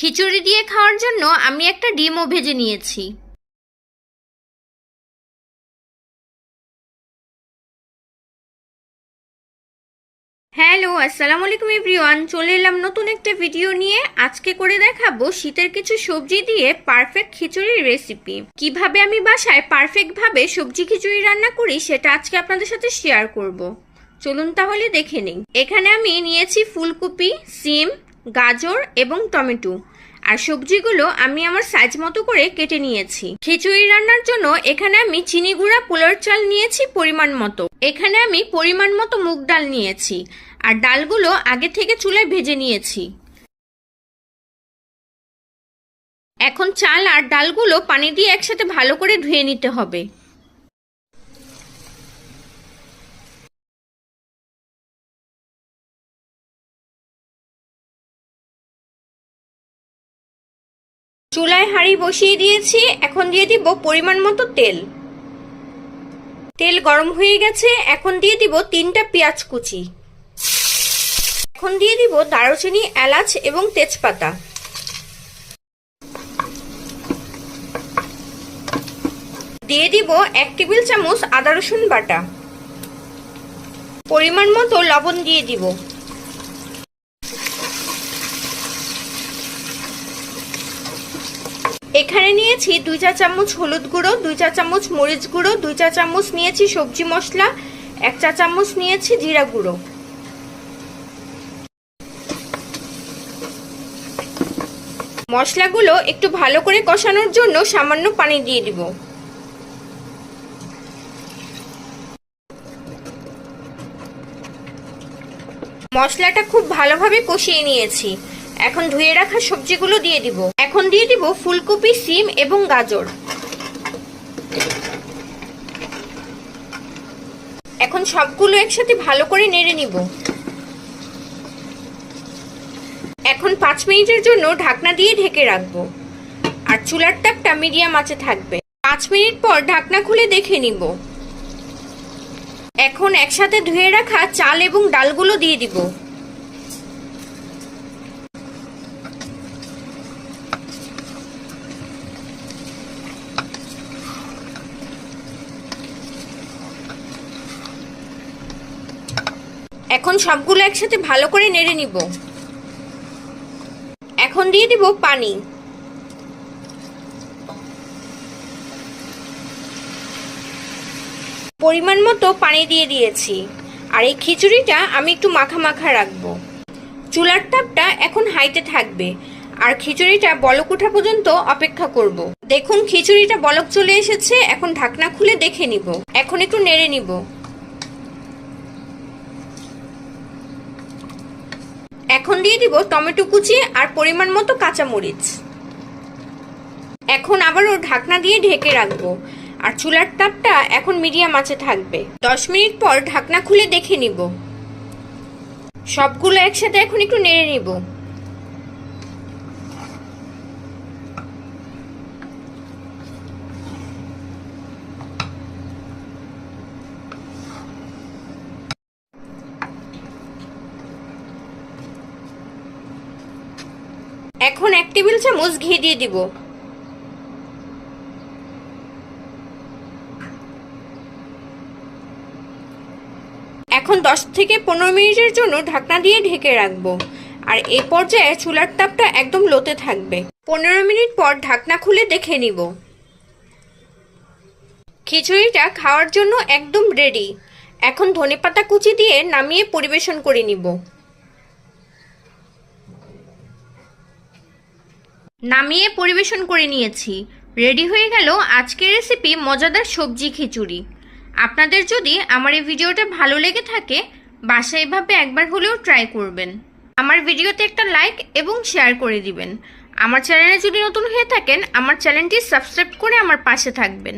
খিচুড়ি দিয়ে খাওয়ার জন্য আমি একটা ডিমও ভেজে নিয়েছি। হ্যালো, আসসালামু আলাইকুম এভরিওয়ান। চলে এলাম নতুন একটা ভিডিও নিয়ে। আজকে করে দেখাবো শীতের কিছু সবজি দিয়ে পারফেক্ট খিচুড়ির রেসিপি। কিভাবে আমি বাসায় পারফেক্ট ভাবে সবজি খিচুড়ি রান্না করি সেটা আজকে আপনাদের সাথে শেয়ার করব। চলুন তাহলে দেখে নিই। এখানে আমি নিয়েছি ফুলকপি, সিম, গাজর এবং টমেটো। আর সবজিগুলো আমি আমার সাইজ মতো করে কেটে নিয়েছি। খিচুড়ি রান্নার জন্য এখানে আমি চিনি গুঁড়া পোলার চাল নিয়েছি পরিমাণ মতো। এখানে আমি পরিমাণ মতো মুগ ডাল নিয়েছি। আর ডালগুলো আগে থেকে চুলায় ভেজে নিয়েছি। এখন চাল আর ডালগুলো পানি দিয়ে একসাথে ভালো করে ধুয়ে নিতে হবে। চুলায় হাঁড়ি বসিয়ে দিয়েছি। এখন দিয়ে দিব পরিমাণ মতো তেল। তেল গরম হয়ে গেছে। এখন দিয়ে দিব 3টা পেঁয়াজ কুচি। এখন দিয়ে দিব দারুচিনি, এলাচ এবং তেজপাতা। দিয়ে দিব 1 টেবিল চামচ আদা রসুন বাটা। পরিমাণ মতো লবণ দিয়ে দিব। এখানে নিয়েছি 2 চা চামচ হলুদ গুঁড়ো, 2 চা চামচ মরিচ গুঁড়ো, 2 চা চামচ নিয়েছি সবজি মশলা, 1 চা চামচ নিয়েছি জিরা গুঁড়ো। মশলাগুলো একটু ভালো করে কষানোর জন্য সামান্য পানি দিয়ে দিব। মশলাটা খুব ভালোভাবে কষিয়ে নিয়েছি। এখন ধুয়ে রাখা সবজিগুলো দিয়ে দিব। এখন দিয়ে দিব ফুলকপি, সিম এবং গাজর। এখন সবগুলো একসাথে ভালো করে নেড়ে নিব। এখন 5 মিনিটের জন্য ঢাকনা দিয়ে ঢেকে রাখবো। আর চুলার তাপটা মিডিয়াম আঁচে থাকবে। 5 মিনিট পর ঢাকনা খুলে দেখে নিব। এখন একসাথে ধুয়ে রাখা চাল এবং ডালগুলো দিয়ে দিব। এখন সবগুলো একসাথে ভালো করে নেড়ে নিব। এখন দিয়ে দিব পানি। পরিমাণ মতো পানি দিয়ে দিয়েছি। আর এই খিচুড়িটা আমি একটু মাখা মাখা রাখবো। চুলার তাপটা এখন হাইতে থাকবে। আর খিচুড়িটা বলক ওঠা পর্যন্ত অপেক্ষা করব। দেখুন খিচুড়িটা বলক চলে এসেছে। এখন ঢাকনা খুলে দেখে নিব। এখন একটু নেড়ে নিব। এখন দিয়ে দিব টমেটো কুচি আর পরিমাণ মতো কাঁচামরিচ। এখন আবারও ঢাকনা দিয়ে ঢেকে রাখবো। আর চুলার তাপটা এখন মিডিয়াম আঁচে থাকবে। 10 মিনিট পর ঢাকনা খুলে দেখে নিব। সবগুলো একসাথে এখন একটু নেড়ে নিব। এখন 1 টেবিল চামচ ঘি দিয়ে দিব। এখন 10 থেকে 15 মিনিটের জন্য ঢাকনা দিয়ে ঢেকে রাখবো। আর এই পর্যায়ে চুলার তাপটা একদম লোতে থাকবে। 15 মিনিট পর ঢাকনা খুলে দেখে নিব। খিচুড়িটা খাওয়ার জন্য একদম রেডি। এখন ধনেপাতা কুচি দিয়ে নামিয়ে পরিবেশন করে নিব। নামিয়ে পরিবেশন করে নিয়েছি। রেডি হয়ে গেল আজকের রেসিপি মজাদার সবজি খিচুড়ি। আপনাদের যদি আমার এই ভিডিওটা ভালো লেগে থাকে বাসায় এভাবে একবার হলেও ট্রাই করবেন। আমার ভিডিওতে একটা লাইক এবং শেয়ার করে দিবেন। আমার চ্যানেলে যদি নতুন হয়ে থাকেন আমার চ্যানেলটি সাবস্ক্রাইব করে আমার পাশে থাকবেন।